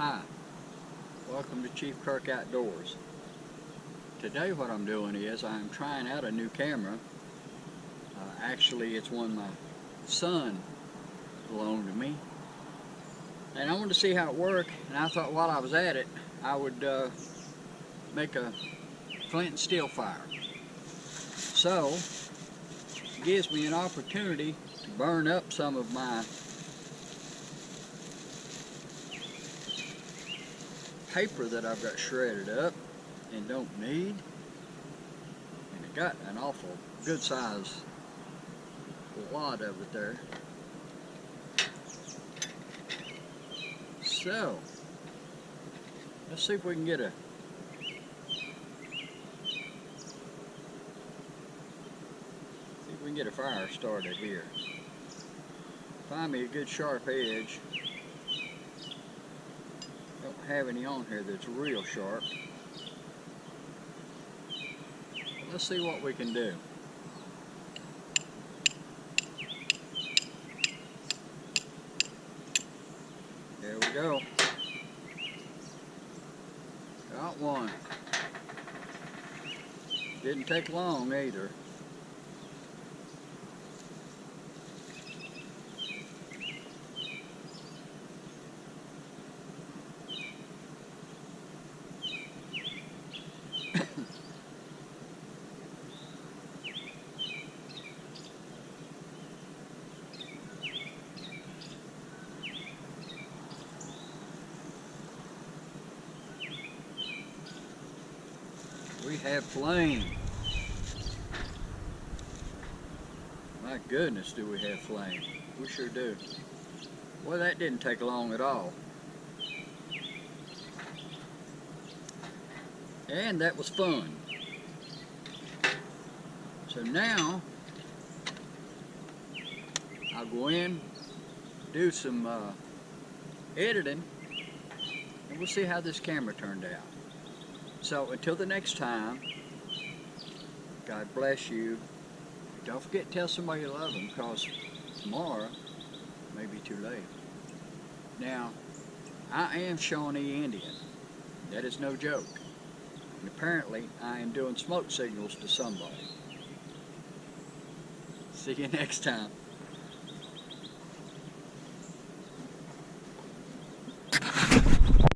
Hi, welcome to Chiefkirk Outdoors. Today what I'm doing is I'm trying out a new camera. Actually it's one my son loaned to me. And I wanted to see how it worked, and I thought while I was at it I would make a flint and steel fire. So it gives me an opportunity to burn up some of my paper that I've got shredded up and don't need, and it got an awful good size wad of it there. So let's see if we can get a fire started here. Find me a good sharp edge. Don't have any on here that's real sharp. Let's see what we can do. There we go. Got one. Didn't take long either. We have flame. My goodness, do we have flame. We sure do. Well, that didn't take long at all. And that was fun. So now, I'll go in, do some editing, and we'll see how this camera turned out. So until the next time, God bless you. Don't forget to tell somebody you love them, because tomorrow may be too late. Now, I am Shawnee Indian. That is no joke. And apparently, I am doing smoke signals to somebody. See you next time.